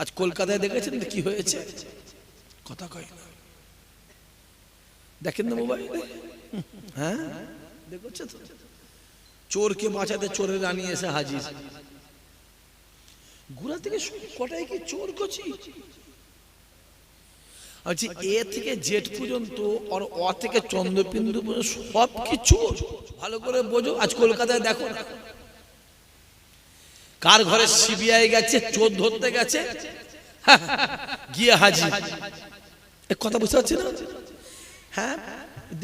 আজ কলকাতায় দেখেছেন কি হয়েছে? কথা কয় না, দেখেন না মোবাইলে? হ্যাঁ দেখছো তো, চোরকে বাঁচাতে চোরের রানী এসে হাজির। গুড়া থেকে কটাই কি চোর করছি? আচ্ছা, এ থেকে জেড পর্যন্ত আর অ থেকে চন্দ্রবিন্দু পর্যন্ত সব কি চোর? ভালো করে বোঝো। আজ কলকাতায় দেখো কার ঘরে সিবিআই গেছে, চোর ধরতে গেছে, গিয়ে হাজির। কথা বুঝতে পারছি না? হ্যাঁ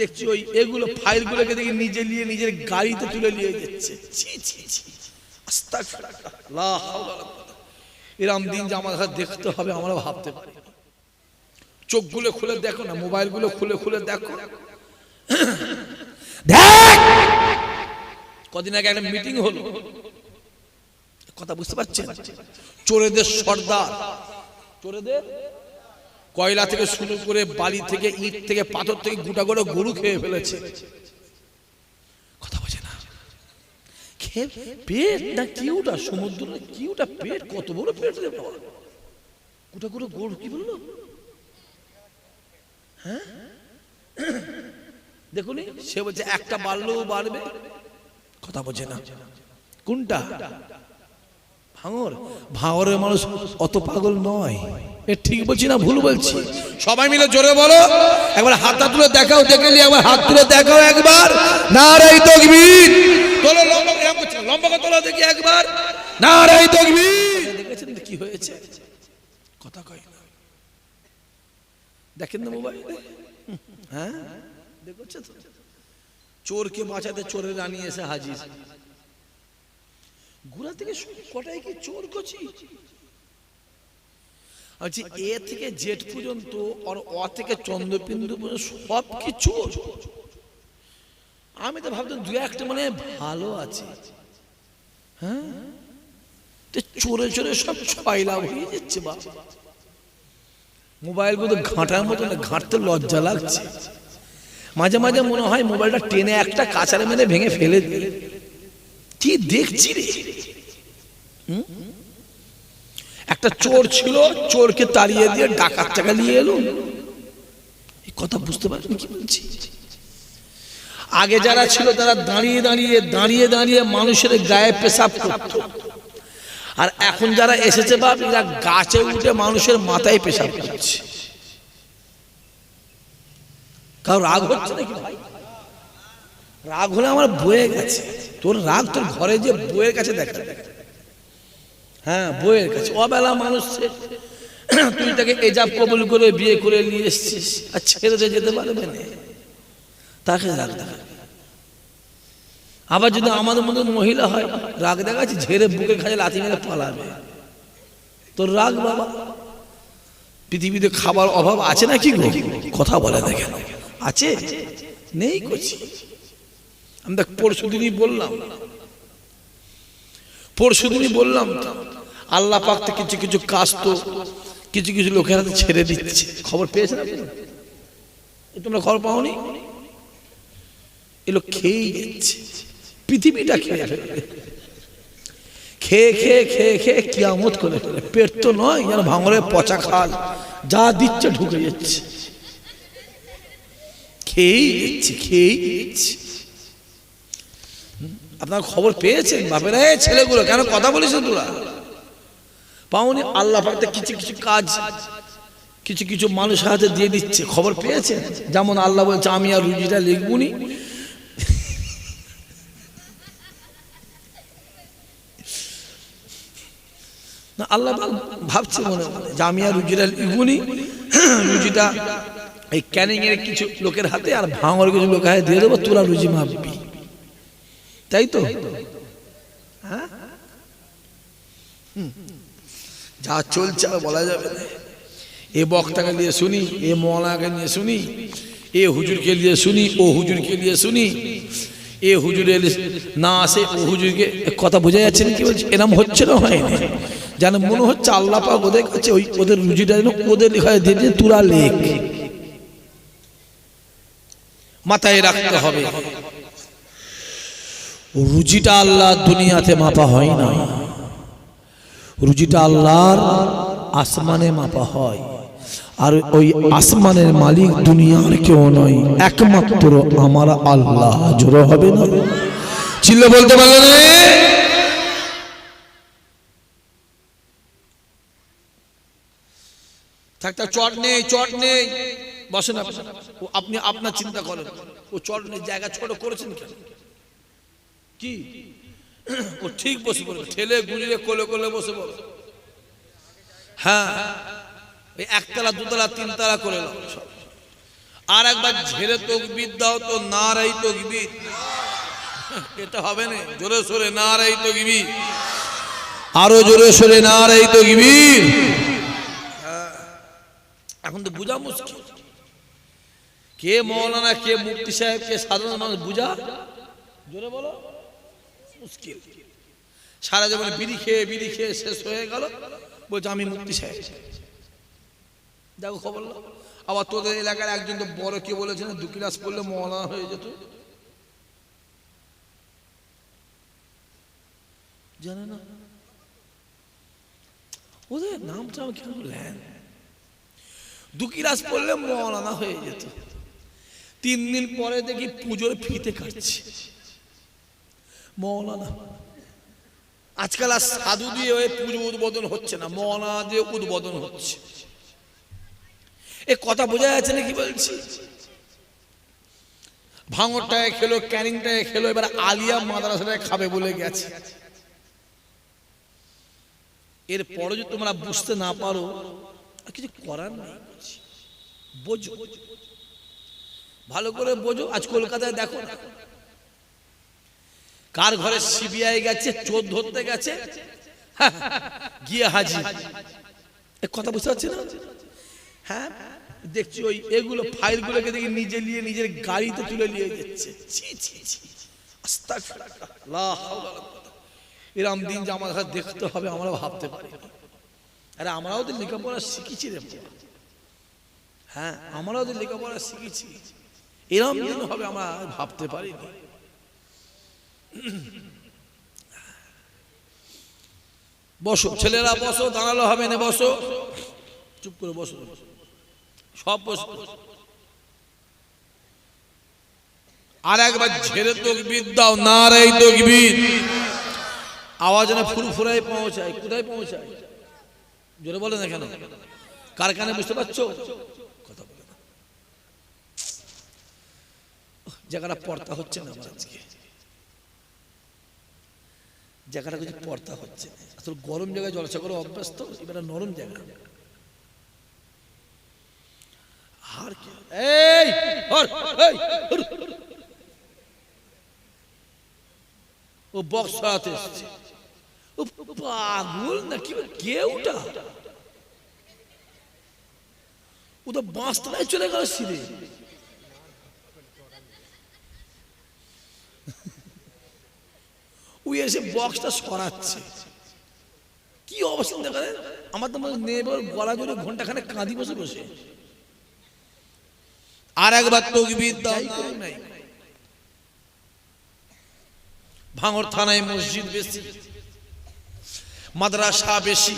দেখছি ওই এগুলো ফাইলগুলোকে দেখি নিজে নিয়ে নিজের গাড়িতে তুলে নিয়ে যাচ্ছে। ছি ছি ছি, আস্তাগফিরুল্লাহ। এরম দিন যে আমার কাছে দেখতে হবে আমরা ভাবতে পারি। চোখগুলো খুলে দেখো না, মোবাইলগুলো খুলে খুলে দেখো। দেখ, কদিন আগে একটা মিটিং হলো, কথা বুঝতে পারছেন? চোরেদের সর্দার, চোরেদের কয়লা থেকে শুরু করে বালি থেকে ইট থেকে পাথর থেকে গোটা গোটা গরু খেয়ে ফেলেছে। কথা বোঝে না, খেয়ে পেট না কি ওটা, সমুদ্র না কি ওটা, পেট কত বড় পেট রে বাবা, গোটা গোটা গরু। কি বললো? হ্যাঁ দেখুন, সে বলছে একটা বাড়লেও বাড়বে। কথা বোঝে না। কোনটা? ভাঙর। ভাঙরের মানুষ অত পাগল নয়। এ ঠিক বলছি না ভুল বলছি? সবাই মিলে জোরে বলো, একবার হাতটা তুলে দেখাও, দেখেলি একবার হাত তুলে দেখাও একবার। নারায়ে তাকবীর। তোলো লম্বা করে, লম্বা করে তোলো দেখি একবার। নারায়ে তাকবীর। দেখেছেন কি হয়েছে? কথা কয় না, দেখেন না মোবাইলে? হ্যাঁ দেখছো তো, চোরকে বাঁচাতে চোরের রানী এসে হাজির। গুড়া থেকে কটাই কি চোর করছি? আচ্ছা, এ থেকে জেড পর্যন্ত আর অ থেকে চন্দ্রবিন্দু পর্যন্ত সব কি চোর? আমি তো ভাবতাম দু একটা মানে ভালো আছে। হ্যাঁ চোরে চোরে সব ছয়লা হয়ে যাচ্ছে। বাবা, মোবাইলগুলো ঘাঁটার মতো না, ঘাঁটতে লজ্জা লাগছে। মাঝে মাঝে মনে হয় মোবাইলটা টেনে একটা কাঁচারে মেরে ভেঙে ফেলে দিই। কি দেখছি রে? একটা চোর ছিল, চোরকে তাড়িয়ে দিয়ে ডাকাত টাকা নিয়ে এলো। এই কথা বুঝতে পারছেন কি বলছি? আগে যারা ছিল তারা দাঁড়িয়ে দাঁড়িয়ে দাঁড়িয়ে দাঁড়িয়ে মানুষের গায়ে পেশাব করত, আর এখন যারা এসেছে বাপ, এরা গাছে উঠে মানুষের মাথায় পেশাব করছে। কারো রাগ হচ্ছে নাকি ভাই? রাগ হলে আমার বয়ে গেছে। তোর রাগ তোর ঘরে যে বইয়ের কাছে দেখা। হ্যাঁ বইয়ের কাছে। অবেলা মানুষ, তুই তাকে এজাব কবুল করে বিয়ে করে নিয়ে এসছিস, আর ছেড়ে দিয়ে যেতে পারবে না, তাকে রাগ দেখা। আবার যদি আমাদের মতো মহিলা হয়, রাগ দেখাচ্ছি ঝেড়ে বুকের কাছে লাথি মেরে পালাবে। তোর রাগ বাবা। পৃথিবীতে খাবার অভাব আছে নাকি গো? কথা বলে দেখেন, আছে নেই করছি? আমরা পরশুদিনই বললাম আল্লাহ পাক থেকে কিছু কিছু কাজ তো কিছু কিছু লোকের হাতে ছেড়ে দিচ্ছে। খবর পেয়েছেন আপনি? তোমরা খবর পাওনি? এগুলো খেয়েই যাচ্ছে, পৃথিবীটা খেয়ে ফেলবে। খেয়ে খেয়ে খেয়ে খেয়ে কিয়ামত করে ফেলে। পেট তো নয় যেন ভাঙরে পচা খাল, যা দিচ্ছে ঢুকে যাচ্ছে, খেয়েই যাচ্ছে, খেয়েই যাচ্ছে। আপনার খবর পেয়েছেন বাপেরা? ছেলেগুলো কেন কথা বলিস তোরা? পাওনি? আল্লাহ পাক কিছু কিছু কাজ কিছু কিছু মানুষ হাতে দিয়ে দিচ্ছে। খবর পেয়েছেন? যেমন আল্লাহ বলছে আমি আর রুজিটা লিখবুনি। না, আল্লাহ ভাবছে মনে মনে যে আমি আর রুজিটা লিখবুনি, রুজিটা এই ক্যানিং এর কিছু লোকের হাতে আর ভাঙর কিছু লোকের হাতে দিয়ে দেবো, তোরা রুজি মাপবি। তাই তো? হ্যাঁ যা চলছে আর বলা যাবে না। এ বক্তাকে নিয়ে শুনি, এ মৌলানাকে নিয়ে শুনি, এ হুজুরকে নিয়ে শুনি, ও হুজুরকে নিয়ে শুনি, এ হুজুরের না আসে ও হুজুরকে। কথা বোঝা যাচ্ছে না কি বলছে? এরম হচ্ছে না, হয়নি? যেন মনে হচ্ছে আল্লাহ পাক ওদের কাছে ওদের রুজিটা যেন ওদের লেখা দিয়ে তোরা লেখ। মাথায় রাখতে হবে, রুজিটা আল্লাহ দুনিয়াতে মাপা হয় না। রুজিটা আল্লাহর আসমানে মাপা হয়, আর ওই আসমানের মালিক দুনিয়ার কেউ নয়, একমাত্র আমার আল্লাহ। জোরে হবে না? চিল্লে বলতে পারলেন? চট নেই, চট নেই, বসেন আপনি আপনার চিন্তা করেন। ও চট নেই, জায়গা ছোট করেছেন কেন? কি ও ঠিক বসে পড়বে, ঠেলে গুলিয়ে কোলে কোলে বসে পড়বে। হ্যাঁ, একতলা দুতলা তিনতলা করে নাও। আর একবার ঝেড়ে তকবীর দাও তো, নারাই তকবীর। এটা হবে না, জোরে সোরে নারাই তকবীর, আরো জোরে সোরে নারাই তকবীর। এখন তো বুঝা মুশকিল, কে মৌলানা, কে মুফতি সাহেব, কে সাধারণ মানুষ বুঝা, জোরে বলো, মুশকিল। সারা জীবনে বিড়ি খেয়ে শেষ হয়ে গেল, বলছে আমি মুফতি সাহেব। দেখো খবর না, আবার তোদের এলাকার একজন তো বড় কে বলেছেন 2 ক্লাস পড়লে মৌলানা হয়ে যেত, জানে না? ওদের নামটা কেন বললেন? 2 ক্লাস পড়লে মৌলানা হয়ে যেত। 3 দিন পরে দেখি পুজোর ফিতে কাটছে মৌলানা। আজকাল আর সাধু দিয়ে ওই পুজো উদ্বোধন হচ্ছে না, মৌলানা দিয়ে উদ্বোধন হচ্ছে। এ কথা বোঝা যাচ্ছে না কি বলছি? ভাঙরটায় খেলো, ক্যানিংটায় খেলো, এবার আলিয়া মাদ্রাসাটায় খাবে বলে গেছে। এরপরে যদি তোমরা বুঝতে না পারো, কিছু করার নেই। বোঝো, ভালো করে বোঝো। আজ কলকাতায় দেখো কার ঘরে সিবিআই গেছে, চোর ধরতে গেছে, গিয়ে হাজির। কথা বুঝতে পারছি না? হ্যাঁ, দেখছি ওই এগুলো ফাইলগুলোকে দেখি নিজে নিয়ে নিজের গাড়িতে তুলে নিয়ে যাচ্ছে। আস্তাগফিরুল্লাহ, এরকম দিন যে আমার কাছে দেখতে হবে আমরা ভাবতে পারি। আরে আমরাও তো লেখাপড়া শিখেছি রে, হ্যাঁ আমরাও তো লেখাপড়া শিখেছি, এরকম দিন হবে আমরা ভাবতে পারিনি। বসো ছেলেরা, বসো, দাঁড়ালো হবে না, বসো, চুপ করে বসো, সব বসো। আর একবার ঝেড়ে তকবীর দাও, নারাই তকবীর। আওয়াজ না ফুরফুরায় পৌঁছায়। কোথায় পৌঁছায়? জোরে বলে না কেন? কার কানে বুঝতে পারছো? কথা বলে না, জায়গাটা পর্দা হচ্ছে না আমার আজকে, জায়গাটা কিছু পর্দা হচ্ছে না। আসলে গরম জায়গায় জলসা করে অভ্যাস তো, এবার নরম জায়গা। আর কি এই ও বক্স সরাতে এসেছে, ও পাগল নাকি কেউটা? ও তো বাঁশতলায় চলে গেল সিঁড়ে। ও এসে বক্সটা সরাচ্ছে, কি অবস্থা দেখেন। আমার তো নেবার গলা জোরে ঘন্টাখানে কাঁদি বসে বসে। আর একবার তকবীর দাও। ভাঙর থানায় মসজিদ বেশি, মাদ্রাসা বেশি,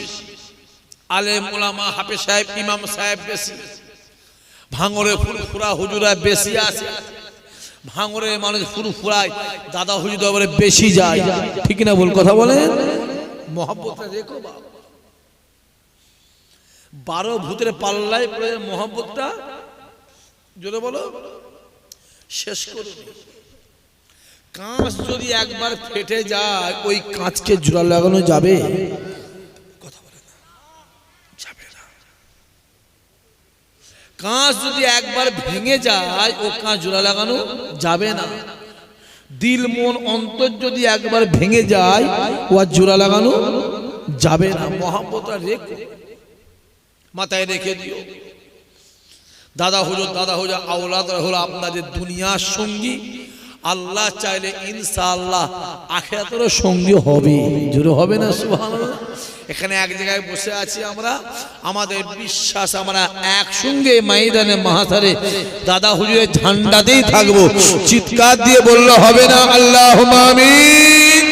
আলেম ওলামা হাফেজ সাহেব ইমাম সাহেব বেশি, ভাঙরে ফুরফুরা হুজুরা বেশি আছে। ভাঙরে মানুষ ফুরফুরায় দাদা হুজুর দরবারে বেশি যায়, ঠিক না ভুল কথা বলেন? মহব্বতটা রেখো বাবা, 12 ভূতের পাল্লায় পড়ে মহব্বতটা, জোরে বলো, শেষ করুন। কাঁচ যদি একবার ফেটে যায়, ওই কাঁচকে জোড়া লাগানো যাবে? কথা বলে না, যাবে না। কাঁচ যদি একবার ভেঙে যায়, ও কাঁচ জোড়া লাগানো যাবে না। দিল মন অন্তর যদি একবার ভেঙে যায়, ও আর জোড়া লাগানো যাবে না। মহব্বতটা রেখো, মাথায় রেখে দিও। দাদা হুজুর আওলাদ হলো আপনাদের দুনিয়ার সঙ্গী, আল্লাহ চাইলে ইনশাআল্লাহ আখিরাতেরও সঙ্গী হবে। জোরে হবে না সুবহানাল্লাহ? এখানে এক জায়গায় বসে আছি আমরা, আমাদের বিশ্বাস আমরা একসঙ্গে ময়দানে মাহশারে দাদা হুজুরের ঝান্ডাতেই থাকবো। চিৎকার দিয়ে বললে হবে না আল্লাহুম্মা আমিন।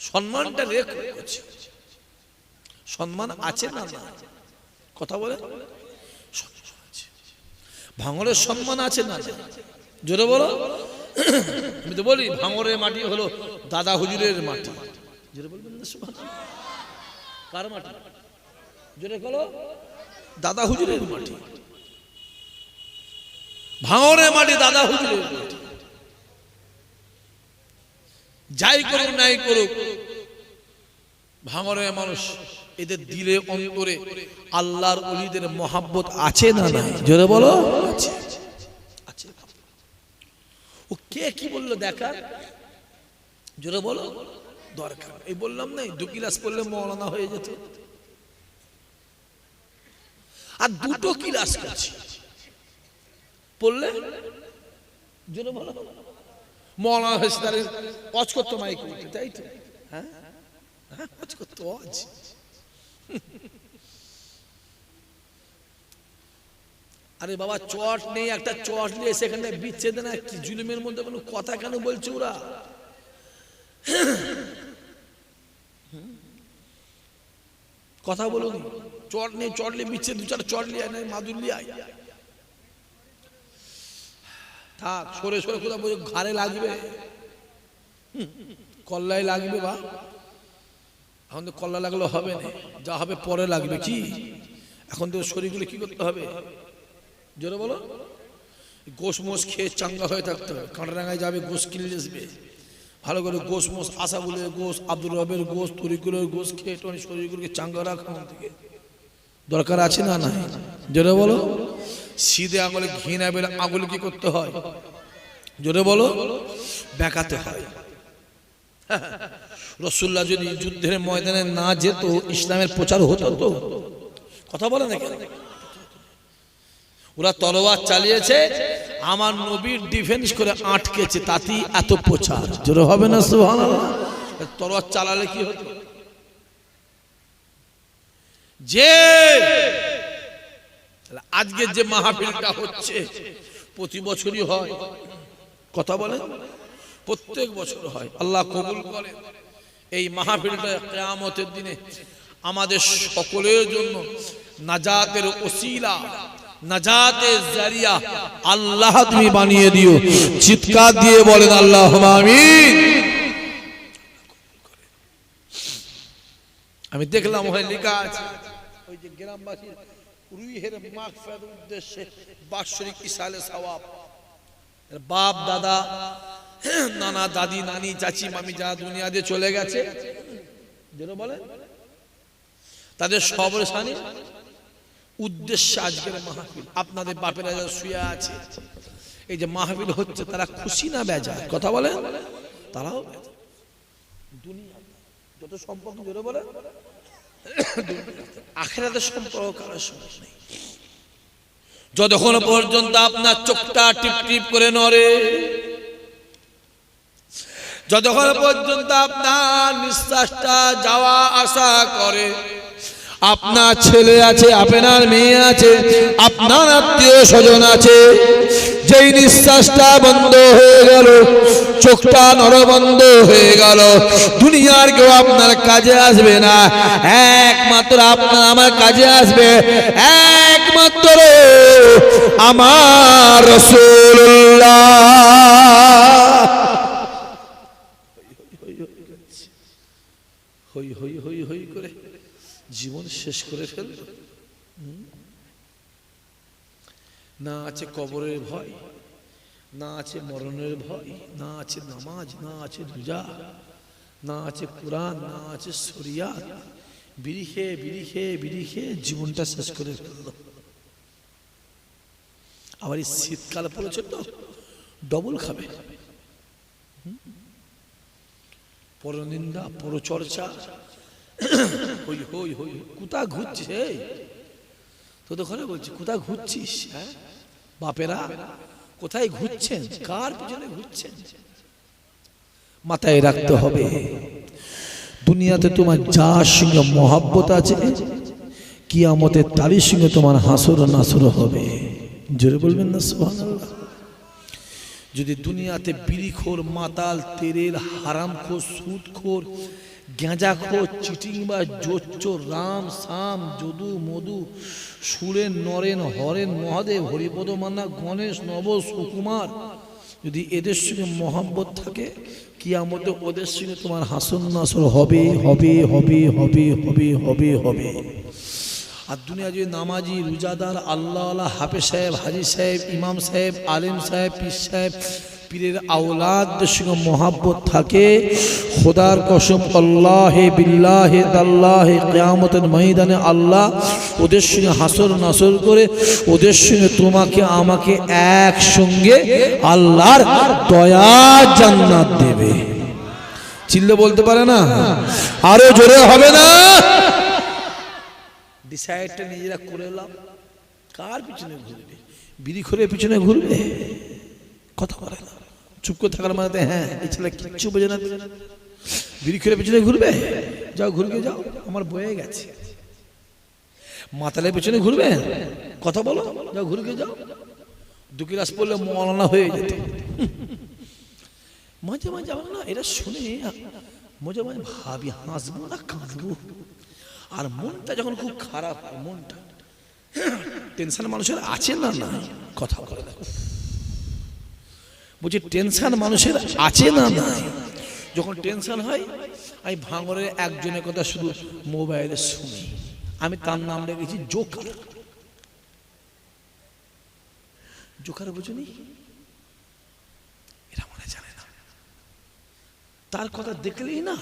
সম্মানটা রেখে করছি। সম্মান আছে না না? কথা বলে। ভাঙরের সম্মান আছে না? জোরে বলো। আমি তো বলি ভাঙরের মাটি হলো দাদা হুজুরের মাটি। জোরে বলবেন না সুবহানাল্লাহ? কার মাটি? জোরে বলো। দাদা হুজুরের মাটি। ভাঙরের মাটি দাদা হুজুরের মাটি। যাই করুক নাই করুক, ভাঙরের মানুষ, এদের দিলে অন্তরে আল্লাহর ওলিদের মহাব্বত আছে না নাই? জোরে বলো। আছে আছে। ও কে কি বললো দেখা? জোরে বলো। দরকার এই বললাম না, 2 ক্লাস পড়লে মওলানা হয়ে যেত, আর 2 ক্লাস করছি পড়লে জোরে বলো মওলানা হয়েছে, তার ওয়াজ করতো মাইক, তাই তো? হ্যাঁ হ্যাঁ, ওয়াজ করতো। ওয়াজ আরে বাবা, চট নেই, একটা চট নিয়ে সেখানে বিচ্ছেদ না, কি জুলুমের মধ্যে কোনো কথা কেন বলছে ওরা? কথা বলুন। চট নেই, চট নিয়ে বিচ্ছেদ, 2-4 চট নিয়ে নেই, মাদুর নিয়ে আয় থাক, সরে সরে কোথাও বলছে ঘাড়ে লাগবে, কল্লায় লাগবে। বা এখন তো কল্লা লাগলে হবে না, যা হবে পরে লাগবে। কি এখন তো শরীরগুলো কি করতে হবে? জোরে বলো। গোশ মোষ খেয়ে চাঙ্গা হয়ে থাকতে হবে। কাঁটারাঙ্গায় যাবে, গোশ কিনে আসবে, ভালো করে গোশ মোষ, আশাগুলের গোশ, আব্দুর রবের গোশ, তরিকুলের গোশ খেয়ে টোনি শরীরগুলোকে চাঙ্গা রাখা থেকে দরকার আছে না নাই? জোরে বলো। সিধে আঙুলে ঘি না বের আঙুল কি করতে হয়? জোরে বলো। বেঁকাতে হয়। রাসূলুল্লাহ যদি যুদ্ধের ময়দানে না যেত, ইসলামের প্রচার হতো তো? কথা বলে না কেন? ওরা তলোয়ার চালিয়েছে, আমার নবীর ডিফেন্স করে আটকেছে, তাতেই এত প্রচার। জোরে হবে না সুবহানাল্লাহ? তলোয়ার চালালে কি হতো? যে আজকে যে মাহফিলটা হচ্ছে প্রতি বছরই হয়, কথা বলে, প্রত্যেক বছর হয়, আল্লাহ কবুল করে। এই মাহফিলটা কিয়ামতের দিনে আমাদের সকলের জন্য নাজাতের ওসিলা, নাজাতের জারিয়া আল্লাহ তুমি বানিয়ে দিও। চিৎকার দিয়ে বলেন আল্লাহুম্মা আমিন। আমি দেখলাম ওখানে লেখা আছে, ওই যে গ্রামবাসীর রুহের মাগফিরাতের উদ্দেশ্যে বাৎসরিক ইসালে সওয়াব, বাপ দাদা নানা দাদি নানি চাচি মামি যা দুনিয়া দিয়ে চলে গেছে, যেন বলে তাদের সবর শানে উদ্দেশ্যে আজকের মাহফিল। আপনাদের বাপেরা যারা শুয়ে আছে, এই যে মাহফিল হচ্ছে, তারা খুশি না বেজার? কথা বলে। তারাও দুনিয়া যত সম্পর্ক, যেন বলে আখিরাতের সম্পর্ক কারোর সঙ্গে নেই। যতক্ষণ পর্যন্ত আপনার চোখটা টিপ টিপ করে নড়ে, যতক্ষণ পর্যন্ত আপনার নিঃশ্বাসটা যাওয়া আসা করে, আপনার ছেলে আছে, আপনার মেয়ে আছে, আপনার আত্মীয় স্বজন আছে, যেই নিঃশ্বাসটা বন্ধ হয়ে গেল, চোখটা নড়বন্ধ হয়ে গেল, দুনিয়ার কেউ আপনার কাজে আসবে না, একমাত্র আপনার আমার কাজে আসবে একমাত্র আমার রাসূলুল্লাহ। হই হই হই হই করে জীবন শেষ করে ফেলল। না আছে কবরের ভয়, না আছে মরণের ভয়, না আছে নামাজ, না আছে রোজা, না আছে কোরআন, না আছে শরিয়াত। বিরিখে বিরিখে বিরিখে জীবনটা শেষ করে ফেলল। আবার এই শীতকাল পড়েছে তো, ডবল খাবে। পরনিন্দা, পরচর্চা, হই হই হই। কোথা ঘুরছে তোদের ঘরে? বলছি কোথা ঘুরছিস? হ্যাঁ বাপেরা, কোথায় ঘুরছেন? কার পিছনে ঘুরছেন? মাথায় রাখতে হবে, দুনিয়াতে তোমার যার সঙ্গে মহাব্বত আছে, কিয়ামতে তারই সঙ্গে তোমার হাসর নাসর হবে। জোরে বলবেন না সুবহানাল্লাহ? যদি দুনিয়াতে বিড়িখোর, মাতাল, তেরের, হারামখোর, সুদখোর, গেঁজাখোর চিটিংবাজ জোচ্চোর রাম সাম যদু মধু সুরেন নরেন হরেন মহাদেব হরিপদ মান্না গণেশ নব সুকুমার, যদি এদের সঙ্গে মহব্বত থাকে কিয়ামতে ওদের সঙ্গে তোমার হাসন নাসর হবে হবে হবে হবে হবে হবে হবে। আর দুনিয়া যদি নামাজি রোজাদার আল্লাহ হাফেজ সাহেব হাজি সাহেব ইমাম সাহেব আলেম সাহেব পীর সাহেব পীরের আওলাদদের সঙ্গে মহব্বত থাকে, খোদার কসম আল্লাহে বিল্লাহে তাল্লাহে কিয়ামতের ময়দানে আল্লাহ ওদের সঙ্গে হাসর নাসর করে ওদের সঙ্গে তোমাকে আমাকে একসঙ্গে আল্লাহর দয়া জান্নাত দেবে। চিল্লে বলতে পারে না, আরো জোরে হবে না? ডিসাইডটা নিজেরা করে এলাম, কার পিছনে ঘুরবে? বিড়ি করে পিছনে ঘুরবে? কথা বলে না, চুপ করে থাকার মানে হ্যাঁ এই ছেলে কিচ্ছু বোঝে না, বিড়ি করে পিছনে ঘুরবে? যাও ঘুরবে যাও, আমার বয়ে গেছে। মাতালের পিছনে ঘুরবে? কথা বলো, যাও ঘুরবে যাও। 2 ক্লাস পড়লে মৌলানা হয়ে যেত। মাঝে মাঝে আমার না এটা শুনে মাঝে মাঝে ভাবি হাসবো না কাঁদবো। আর মনটা যখন খুব খারাপ হয়, মনটা টেনশন মানুষের আছে না? না কথা বলে না, বলছি টেনশন মানুষের আছে না? না। যখন টেনশন হয় আমি ভাঙরের একজনের কথা শুধু মোবাইলে শুনি, আমি তার নাম রেখেছি জোকার। জোকার বুঝুনি? এরা মনে জানে না, তার কথা দেখলেই না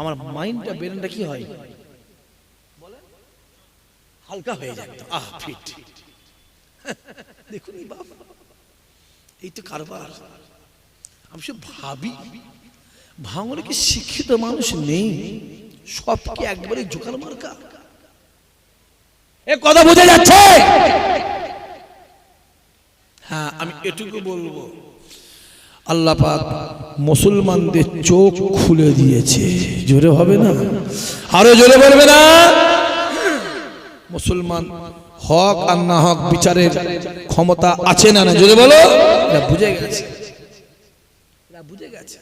আমার মাইন্ডটা ব্রেনটা কি হয় হালকা হয়ে যায়, আহ ফিট। দেখুন বাবা, এই তো কারবার। আমি সব ভাবি ভাঙরে কি শিক্ষিত মানুষ নেই? সব কি একবারে জোকার মার্কা? এ কথা বোঝা যাচ্ছে? হ্যাঁ, আমি এটুকু বলবো, আল্লাহ পাক মুসলমানদের চোখ খুলে দিয়েছে। জোরে হবে না? আরো জোরে বলবে না? মুসলমান হক আর না হক বিচারের ক্ষমতা আছে না? না জোরে বলো। এটা বুঝে গেছে, এটা বুঝে গেছে।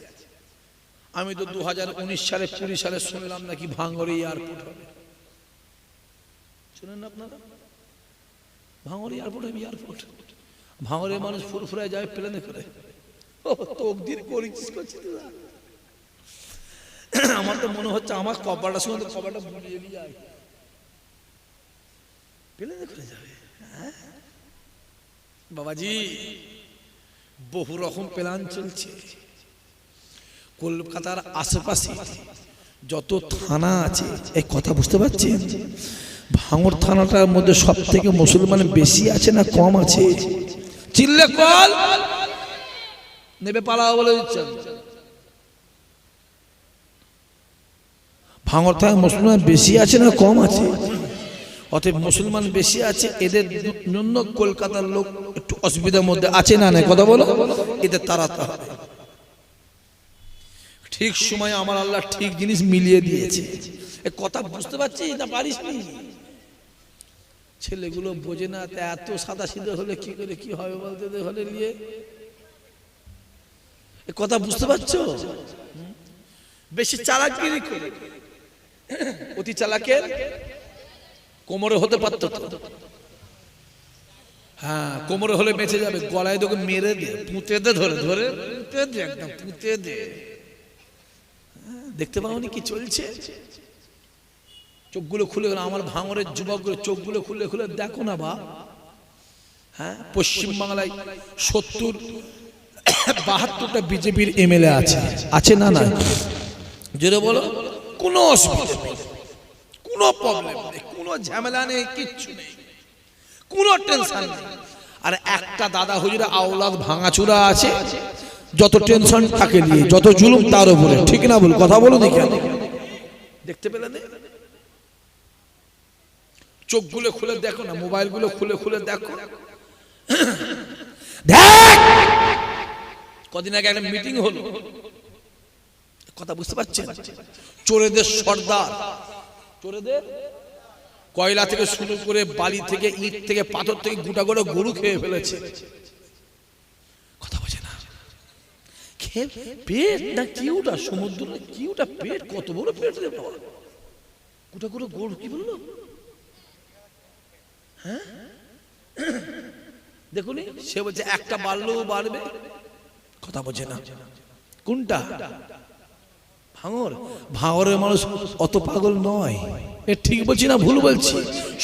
আমি তো 2019 সালে 20 সালে শুনলাম নাকি ভাঙড়ে এয়ারপোর্ট হবে। শুনেন না আপনারা? ভাঙড়ে এয়ারপোর্ট হবে। এয়ারপোর্ট ভাঙড়ে মানুষ ফুরফুরায় যায় প্লেনে করে। তকদির করেছিস করছিস। আমার তো মনে হচ্ছে আমার কপালটা শুনে তো কপালটা বুলিয়ে নিয়ে যায়, প্লেনে করে যাবে। বাবাজি বহু রকম প্ল্যান চলছে। কলকাতার আশেপাশে যত থানা আছে, এই কথা বুঝতে পারছেন? ভাঙড় থানাটার মধ্যে সব থেকে মুসলমান বেশি আছে না কম আছে? চিল্লে কল নেবে পালাও বলে দিচ্ছেন। ভাঙড় থানায় মুসলমান বেশি আছে না কম আছে? অতএব মুসলমান বেশি আছে, এদের জন্য কলকাতার লোক একটু অসুবিধার মধ্যে আছে না? না কথা বলো, এদের তাড়াতে হবে। ঠিক সময় আমার আল্লাহ ঠিক জিনিস মিলিয়ে দিয়েছে। এ কথা বুঝতে পারছিস না পারিস নি? ছেলেগুলো বোঝে না, এত সাদা সিধে হলে কি করে কি হবে বলতে হলে নিয়ে। এ কথা বুঝতে পারছো? বেশি চালাকগিরি করে অতি চালাকের কোমরে হতে পারত তো। হ্যাঁ, কোমরে হলে বেঁচে যাবে, গলায় তোকে মেরে দে, পুঁতে দে, ধরে ধরে পুঁতে দে, একদম পুঁতে দে। দেখতে পাওনি কি চলছে? চোখগুলো খুলে আমার ভাঙরের যুবকগুলো চোখগুলো খুলে খুলে দেখো না বা। হ্যাঁ, পশ্চিমবাংলায় 72টা বিজেপির এমএলএ আছে, আছে না? না জোরে বলো। কোনো অসুবিধা নেই, কোনো প্রবলেম নেই, কোনো ঝামেলা নেই, কিচ্ছু নেই, কোনো টেনশন নেই। আর একটা দাদা হুজুরের আওলাদ ভাঙাচুরা আছে, যত টেনশন তাকে নিয়ে, যত জুলুম তার উপরে। ঠিক না বল? কথা বলো দেখি। দেখতে পেলে না? চোখগুলো খুলে দেখো না, মোবাইলগুলো খুলে খুলে দেখো। দেখ, কদিন আগে একটা মিটিং হলো, কথা বুঝতে পারছেন? চোরেদের সর্দার, চোরেদের কয়লা থেকে শুরু করে বালি থেকে ইট থেকে পাথর থেকে গোটা গোটা গরু খেয়ে ফেলেছে। কথা বোঝে না, পেট না কিউটা সমুদ্র কিউটা পেট কত বড় পেট রে বাবা কোটা করে গোল কি বললো হ্যাঁ দেখুন সে বলছে একটা বাড়লেও বাড়বে কথা বোঝে না কোনটা ভাঙর ভাঙরের মানুষ অত পাগল নয় এ ঠিক বলছি না ভুল বলছি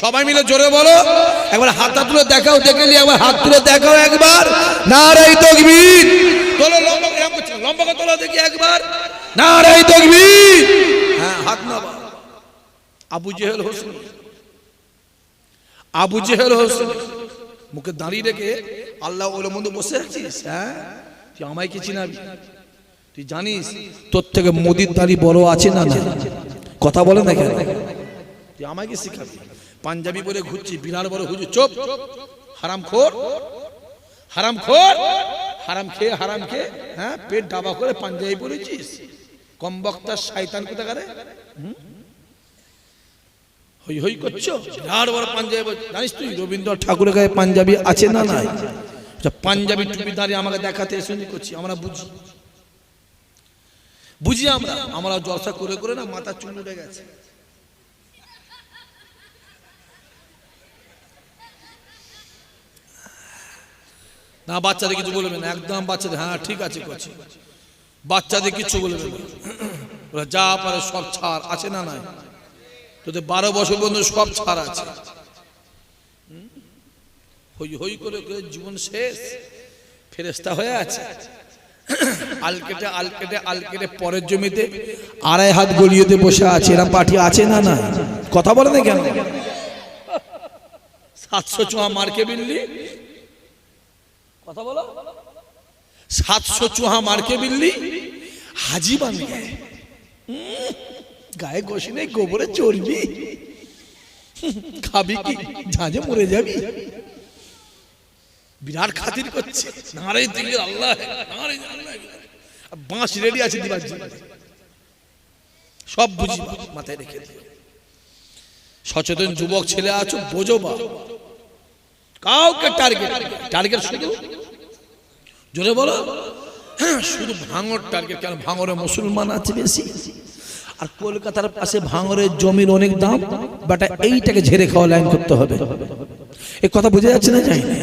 সবাই মিলে জোরে বলো একবার হাতটা তুলে দেখাও দেখেলি একবার হাত তুলে দেখাও একবার নারায়ে তাকবীর তোলো লম্বা করে তোলো দেখি একবার নারায়ে তাকবীর হ্যাঁ হাত নাবা আবু জেহেল হোসেন মুখে দাঁড়িয়ে রেখে আল্লাহ ওর মধ্যে বসে আছিস হ্যাঁ তুই আমায় কি চিনাবি তুই জানিস তোর থেকে মোদির দাড়ি বড় আছে না না কথা বলে না কেন তুই আমায় কি শিখাবি পাঞ্জাবি পরে ঘুরছি বিরাট বড় হুজুর চুপ হারামখোর হারাম খেয়ে হ্যাঁ পেট ডাবা করে পাঞ্জাবি পরেছিস কম বক্তা শয়তান কোথাকারে হই হই করছো বিরাট বড় পাঞ্জাবি জানিস তুই রবীন্দ্রনাথ ঠাকুরের গায়ে পাঞ্জাবি আছে না নাই পাঞ্জাবি টুপি দাঁড়িয়ে আমাকে দেখাতে এসে করছি আমরা বুঝি আমরা জলসা করে করে না মাথা চুল উঠে গেছে না বাচ্চাদের কিছু বলবে না একদম বাচ্চাদের হ্যাঁ ঠিক আছে করছি বাচ্চাদের কিছু বলবে না ওরা যা পারে সব ছাড় আছে না নাই তোদের 12 বছর পর্যন্ত সব ছাড় আছে হই হই করে জীবন শেষ ফেরেশতা হয়ে আছে আলকেটে পরের জমিতে 2.5 হাত গলিয়েতে বসে আছে এরা পার্টি আছে না না কথা বলে না কেন 700 চুহা মারকে বিল্লি কথা বলো 700 চুহা মারকে বিল্লি হাজি বান গায়ে গোশি নেই গোবরে চর্বি খাবি কি ঝাঁঝে মরে যাবি বিরাট খাতির করছে নারে দিকে আল্লাহ বাঁশ রেডি আছে দিবার জন্য সব বুঝি মাথায় রেখে দিও সচেতন যুবক ছেলে আছো বোঝো বা কাউকে টার্গেট শুধু জোরে বলো হ্যাঁ শুধু ভাঙর টার্গেট কেন ভাঙরে মুসলমান আছে বেশি আর কলকাতার পাশে ভাঙরের জমির অনেক দাম বাট এইটাকে ঝেড়ে খাওয়া লাইন করতে হবে এই কথা বোঝা যাচ্ছে না যাই না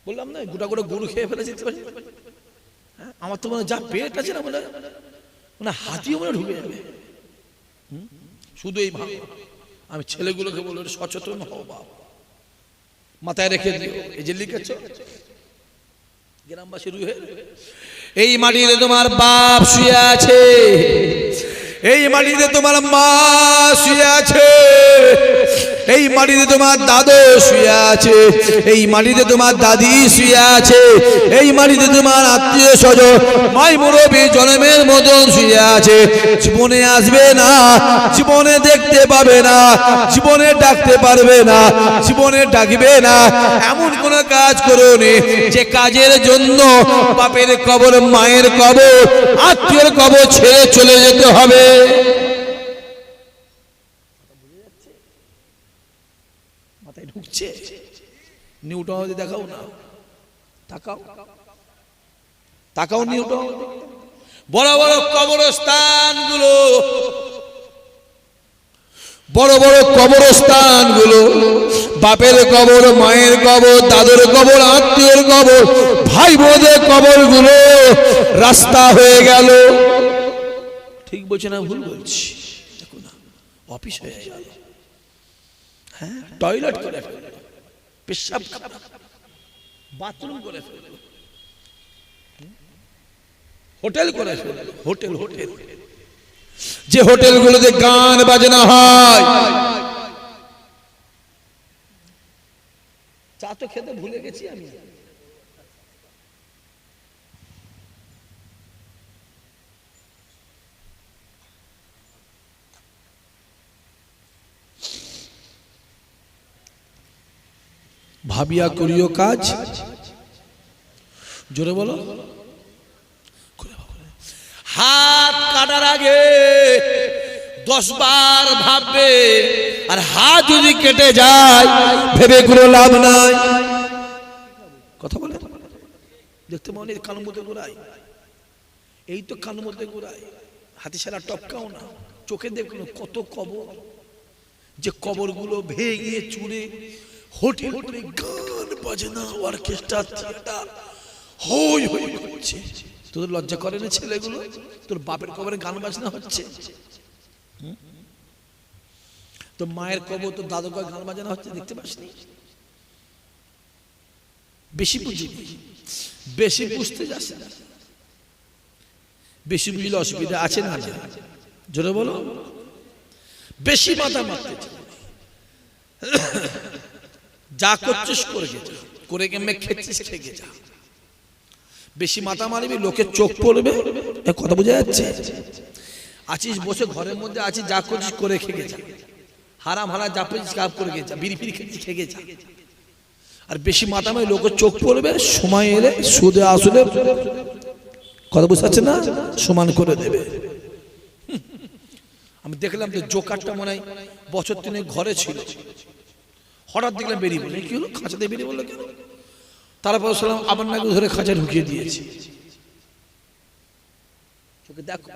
বললাম না গোটা গোটা গরু খেয়ে ফেলেছি আমার তো মনে যা পেট আছে না মানে হাতিও মনে ঢুকে যাবে শুধু এই ভাঙ আমি ছেলেগুলোকে বলবো সচেতন হও বাপ মাথায় রেখে দিও এই যে লিখেছ গ্রামবাসী রুহে এই মাটিতে তোমার বাপ শুয়ে আছে এই মাটিতে তোমার মা শুয়ে আছে এই মাটিতে তোমার দাদু শুয়ে আছে এই মাটিতে তোমার দাদি শুয়ে আছে এই মাটিতে তোমার আত্মীয় স্বজন মাই মুরব্বি জন্মের মতন শুয়ে আছে জীবনে আসবে না জীবনে দেখতে পাবে না জীবনে ডাকতে পারবে না জীবনে ডাকবে না এমন কোন কাজ করোনি যে কাজের জন্য বাপের কবর মায়ের কবর আত্মীয়ের কবর ছেড়ে চলে যেতে হবে মাথায় ঢুকছে নিউটন দেখাও না তাকাও নিউটন বড় বড় কবরস্থানগুলো বাপের কবর মায়ের কবর দাদুর কবর আত্মীয়ের কবর ভাই বোনের কবরগুলো রাস্তা হয়ে গেল ঠিক বলছে না ভুল বলছি দেখো না অফিস হয়ে গেল হ্যাঁ টয়লেট করে ফেললো পেশাব বাথরুম করে ফেললো হোটেল করে ফেললো হোটেল যে হোটেলগুলোতে গান বাজনা হয় চা তো খেতে ভুলে গেছি আমি ভাবিয়া করিও কাজ জোরে বলো হাত কাটার আগে 10 বার ভাববে আর হাত যদি কেটে যায় ভেবে কোনো লাভ নাই কথা বলে দেখতে মনে কানের মধ্যে ঘোরায়, এই তো কানের মধ্যে ঘোরায়, হাতি সারা টপকাও না, চোখে দেখুন কত কবর, যে কবরগুলো ভেঙে চুরে হোটেল করে গান বাজনা অর্কেস্ট্রা থিয়েটার হই হই করছে। তোদের লজ্জা করে না ছেলেগুলো? তোর বাপের কবরে গান বাজনা হচ্ছে, তোর মায়ের কবর তোর দাদুর কবরে গান বাজনা হচ্ছে, দেখতে পাসনি? বেশি বুঝি, বেশি বুঝতে যাস না, বেশি বুঝলে অসুবিধা আছে না? জোরে বলো, বেশি মাথা মারতে যা করছিস করে গেছে, করে গেমে খেয়েছিস খেয়ে যা। বেশি মাথা মারবি লোকের চোখ পড়বে, কথা বোঝা যাচ্ছে? আছিস বসে ঘরের মধ্যে আছিস, যা করছিস করে খেয়ে যা, হারাম হারা যা পেয়েছিস কাপ করে গেছা, বিড়ি ফিরি খেয়েছিস খেয়ে যা। আর বেশি মাথা মারি লোকের চোখ পড়বে, সময় এলে সুদে আসলে কথা বুঝতে না সমান করে দেবে। আমি দেখলাম যে জোকারটা মনে হয় বছর 3 ঘরে ছিল, হঠাৎ দেখলাম বেরিয়ে বলে, কি হলো খাঁচাতে বেরিয়ে বললো কেন? তারপর সালাম আবার নাকি ধরে খাঁচা ঢুকিয়ে দিয়েছে। চোখে দেখো